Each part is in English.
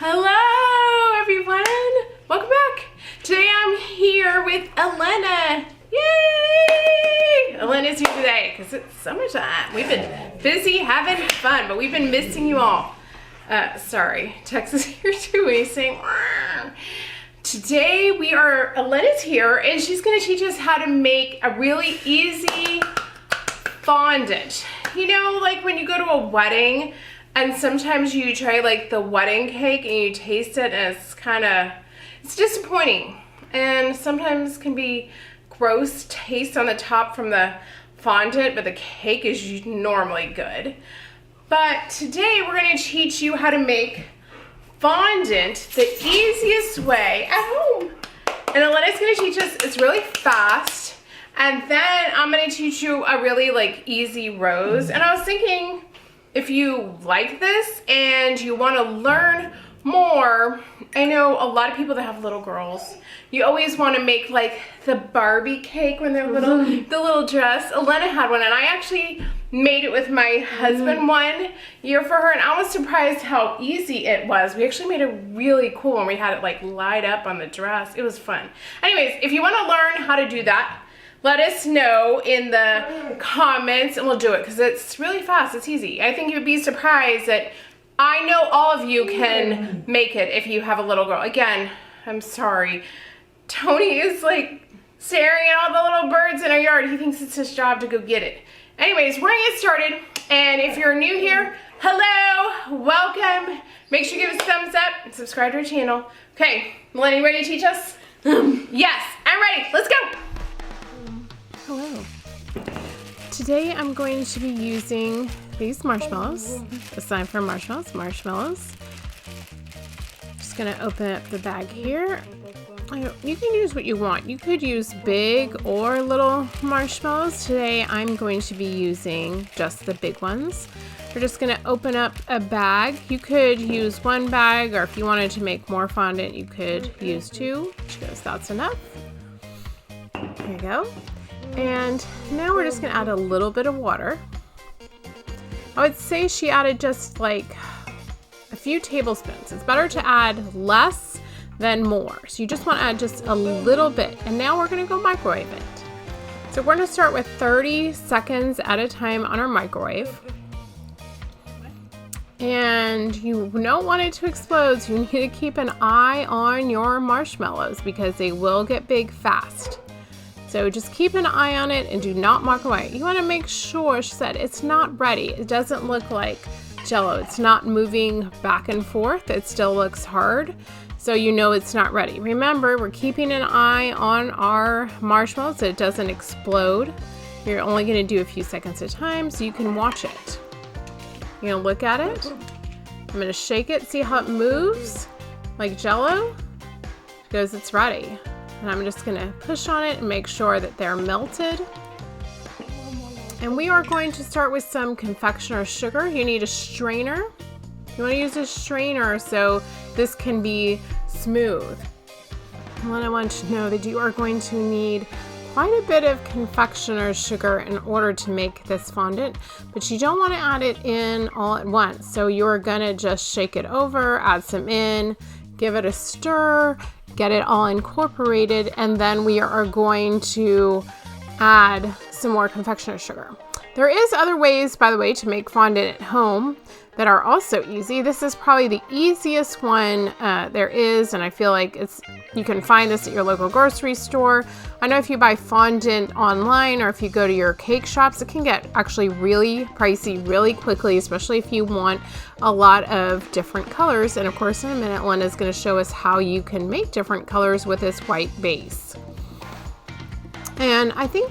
Hello everyone! Welcome back! Today I'm here with Elena. Yay! Elena's here today because it's summertime. We've been busy having fun, but we've been missing you all. Sorry, Tex is here too and he's saying, "Arr." Today Elena's here and she's gonna teach us how to make a really easy fondant. You know, like when you go to a wedding and sometimes you try like the wedding cake and you taste it and it's disappointing. And sometimes can be gross taste on the top from the fondant, but the cake is normally good. But today we're gonna teach you how to make fondant the easiest way at home. And Elena's gonna teach us, it's really fast. And then I'm gonna teach you a really easy rose. And I was thinking, if you like this and you want to learn more, I know a lot of people that have little girls, you always want to make like the Barbie cake when they're little, the little dress. Elena had one and I actually made it with my husband one year for her and I was surprised how easy it was. We actually made it really cool when we had it like light up on the dress. It was fun. Anyways, if you want to learn how to do that, let us know in the comments and we'll do it because it's really fast, it's easy. I think you'd be surprised that I know all of you can make it if you have a little girl. Again, I'm sorry. Tony is like staring at all the little birds in our yard. He thinks it's his job to go get it. Anyways, we're gonna get started. And if you're new here, hello, welcome. Make sure you give us a thumbs up and subscribe to our channel. Okay, Melanie, ready to teach us? Yes, I'm ready, let's go. Hello. Today I'm going to be using these marshmallows. A sign for marshmallows. Just gonna open up the bag here. You can use what you want. You could use big or little marshmallows. Today I'm going to be using just the big ones. We're just gonna open up a bag. You could use one bag, or if you wanted to make more fondant, you could use two. She goes, that's enough. There you go. And now we're just gonna add a little bit of water. I would say she added just like a few tablespoons. It's better to add less than more. So you just want to add just a little bit. And now we're gonna go microwave it. So we're gonna start with 30 seconds at a time on our microwave. And you don't want it to explode, so you need to keep an eye on your marshmallows because they will get big fast. So just keep an eye on it and do not microwave it. You want to make sure, she said, it's not ready. It doesn't look like Jell-O. It's not moving back and forth. It still looks hard. So you know it's not ready. Remember, we're keeping an eye on our marshmallows so it doesn't explode. You're only going to do a few seconds at a time so you can watch it. You're going to look at it. I'm going to shake it, see how it moves like Jell-O. She goes, it's ready. And I'm just gonna push on it and make sure that they're melted. And we are going to start with some confectioner's sugar. You need a strainer. You wanna use a strainer so this can be smooth. And then I want you to know that you are going to need quite a bit of confectioner's sugar in order to make this fondant, but you don't wanna add it in all at once. So you're gonna just shake it over, add some in, give it a stir, get it all incorporated, and then we are going to add some more confectioner's sugar. There is other ways, by the way, to make fondant at home that are also easy. This is probably the easiest one there is, and I feel like you can find this at your local grocery store. I know if you buy fondant online or if you go to your cake shops, it can get actually really pricey really quickly, especially if you want a lot of different colors. And of course, in a minute, Lena's going to show us how you can make different colors with this white base. And I think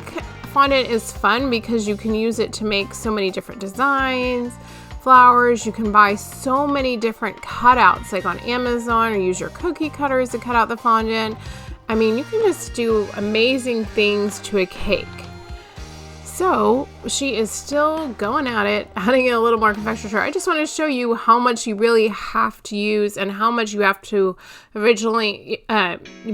fondant is fun because you can use it to make so many different designs, flowers. You can buy so many different cutouts like on Amazon or use your cookie cutters to cut out the fondant. I mean, you can just do amazing things to a cake. So she is still going at it, adding in a little more confectionery sugar. I just want to show you how much you really have to use and how much you have to originally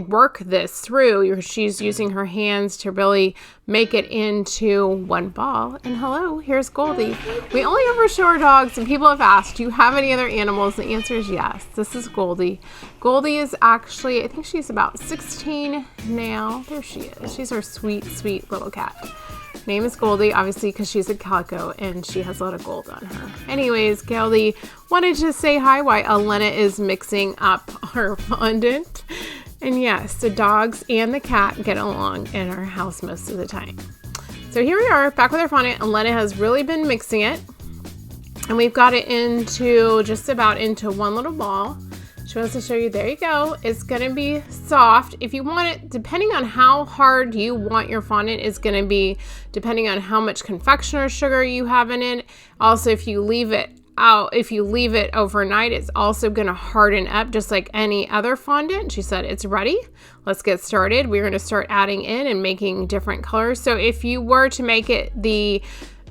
work this through. She's using her hands to really make it into one ball. And hello, here's Goldie. We only ever show our dogs, and people have asked, do you have any other animals? The answer is yes. This is Goldie. Goldie is actually, I think she's about 16 now. There she is. She's our sweet, sweet little cat. Name is Goldie, obviously, because she's a calico and she has a lot of gold on her. Anyways, Goldie wanted to say hi while Elena is mixing up her fondant. And yes, the dogs and the cat get along in our house most of the time. So here we are, back with our fondant. Elena has really been mixing it. And we've got it into just about into one little ball. She wants to show you, there you go. It's gonna be soft. If you want it, depending on how hard you want your fondant, is gonna be depending on how much confectioner sugar you have in it. Also, if you leave it overnight, it's also gonna harden up just like any other fondant. She said, it's ready. Let's get started. We're gonna start adding in and making different colors. So if you were to make it the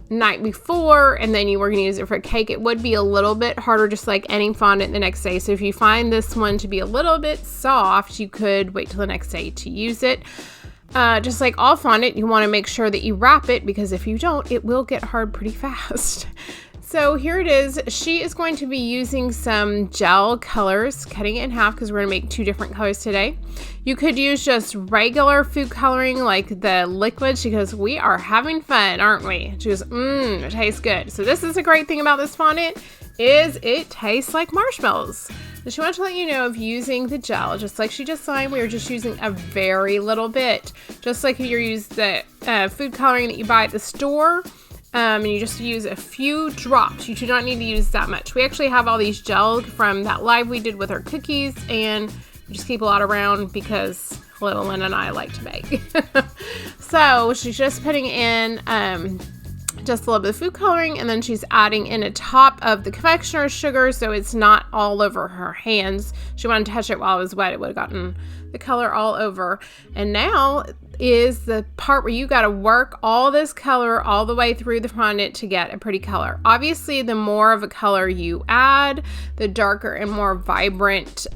night before and then you were going to use it for a cake, it would be a little bit harder, just like any fondant the next day. So if you find this one to be a little bit soft, you could wait till the next day to use it. Just like all fondant, you want to make sure that you wrap it, because if you don't, it will get hard pretty fast. So here it is. She is going to be using some gel colors, cutting it in half because we're going to make 2 different colors today. You could use just regular food coloring like the liquid. She goes, we are having fun, aren't we? She goes, it tastes good. So this is a great thing about this fondant, is it tastes like marshmallows. So she wanted to let you know of using the gel, just like she just signed. We were just using a very little bit, just like you use the food coloring that you buy at the store. And you just use a few drops. You do not need to use that much. We actually have all these gel from that live we did with our cookies, and we just keep a lot around because little Lynn and I like to bake. So she's just putting in just a little bit of food coloring, and then she's adding in a top of the confectioner sugar so it's not all over her hands. She wanted to touch it while it was wet. It would have gotten the color all over. And now is the part where you got to work all this color all the way through the fondant to get a pretty color. Obviously, the more of a color you add, the darker and more vibrant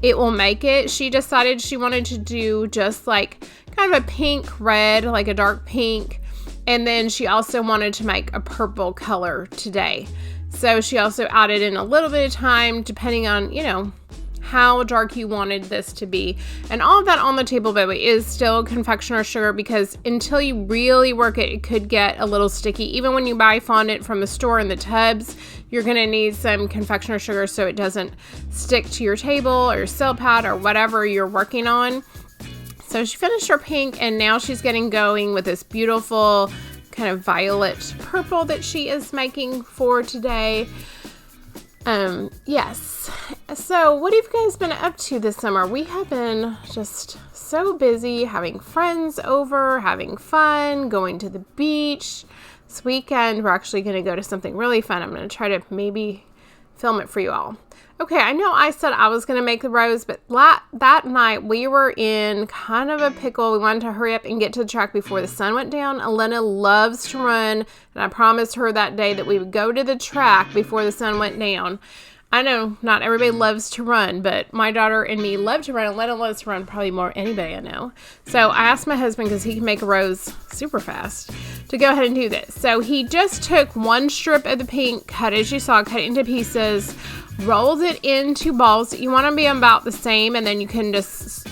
it will make it. She decided she wanted to do just like kind of a pink red, like a dark pink. And then she also wanted to make a purple color today. So she also added in a little bit of time, depending on, you know, how dark you wanted this to be. And all of that on the table, baby, is still confectioner sugar, because until you really work it, it could get a little sticky. Even when you buy fondant from the store in the tubs, you're gonna need some confectioner sugar so it doesn't stick to your table or your cell pad or whatever you're working on. So she finished her pink, and now she's getting going with this beautiful kind of violet purple that she is making for today. Yes. So what have you guys been up to this summer? We have been just so busy having friends over, having fun, going to the beach. This weekend, we're actually going to go to something really fun. I'm going to try to maybe film it for you all. Okay, I know I said I was going to make the rose, but that night we were in kind of a pickle. We wanted to hurry up and get to the track before the sun went down. Elena loves to run, and I promised her that day that we would go to the track before the sun went down. I know not everybody loves to run, but my daughter and me love to run. Elena loves to run probably more than anybody I know. So I asked my husband, because he can make a rose super fast, to go ahead and do this. So he just took one strip of the pink, cut as you saw, cut it into pieces, rolled it into balls. You want to be about the same, and then you can just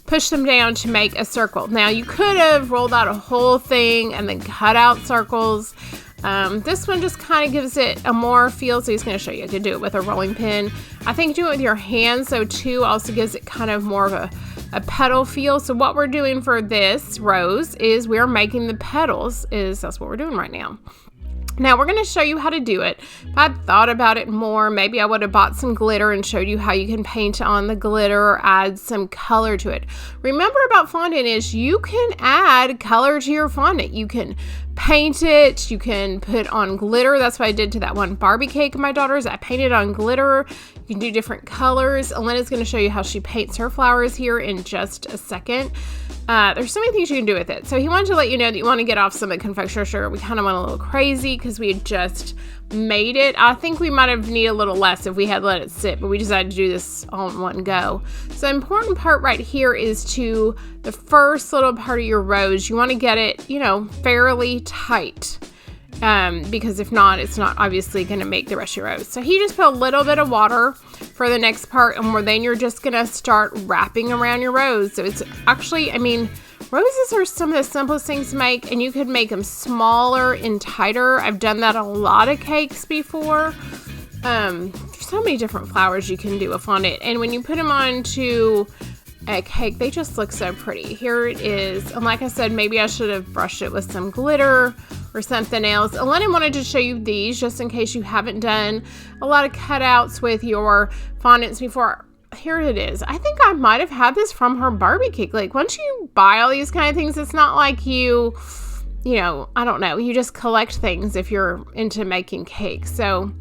push them down to make a circle. Now you could have rolled out a whole thing and then cut out circles. This one just kind of gives it a more feel, so he's going to show you. You can do it with a rolling pin. I think do it with your hands, so too, also gives it kind of more of a petal feel. So what we're doing for this rose is we're making the petals. That's what we're doing right now. Now we're going to show you how to do it. If I'd thought about it more, maybe I would have bought some glitter and showed you how you can paint on the glitter or add some color to it. Remember about fondant is you can add color to your fondant. You can paint it. You can put on glitter. That's what I did to that one Barbie cake of my daughter's. I painted on glitter. You can do different colors. Elena's going to show you how she paints her flowers here in just a second. There's so many things you can do with it. So he wanted to let you know that you want to get off some of the confectioner sugar. We kind of went a little crazy because we had just made it. I think we might have needed a little less if we had let it sit, but we decided to do this all in one go. So the important part right here is to the first little part of your rose. You want to get it, you know, fairly tight. Because if not, it's not obviously going to make the rest of your rose. So he just put a little bit of water for the next part, and then you're just going to start wrapping around your rose. So it's actually, I mean, roses are some of the simplest things to make, and you could make them smaller and tighter. I've done that on a lot of cakes before. There's so many different flowers you can do with fondant, and when you put them onto a cake, they just look so pretty. Here it is, and like I said, maybe I should have brushed it with some glitter or something else. Elena wanted to show you these just in case you haven't done a lot of cutouts with your fondants before. Here it is. I think I might have had this from her Barbie cake. Like, once you buy all these kind of things, it's not like you know, I don't know, you just collect things if you're into making cakes. So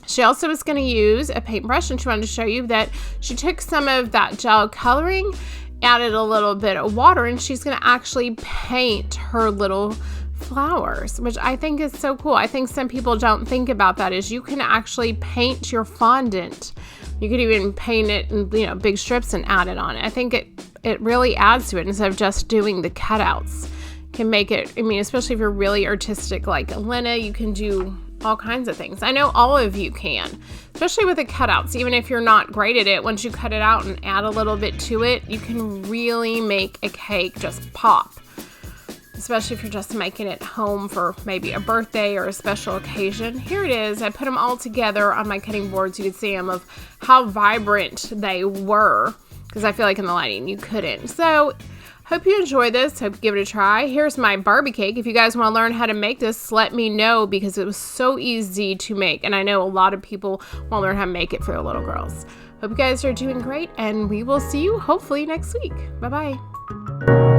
she also was going to use a paintbrush, and she wanted to show you that she took some of that gel coloring, added a little bit of water, and she's going to actually paint her little flowers, which I think is so cool. I think some people don't think about that, is you can actually paint your fondant. You could even paint it in, you know, big strips and add it on it. I think it really adds to it instead of just doing the cutouts. Can make it, I mean, especially if you're really artistic like Elena, you can do all kinds of things. I know all of you can, especially with the cutouts. Even if you're not great at it, once you cut it out and add a little bit to it, you can really make a cake just pop. Especially if you're just making it home for maybe a birthday or a special occasion. Here it is. I put them all together on my cutting board so you could see them of how vibrant they were, because I feel like in the lighting you couldn't. So hope you enjoy this. Hope you give it a try. Here's my Barbie cake. If you guys want to learn how to make this, let me know, because it was so easy to make, and I know a lot of people want to learn how to make it for their little girls. Hope you guys are doing great, and we will see you hopefully next week. Bye-bye.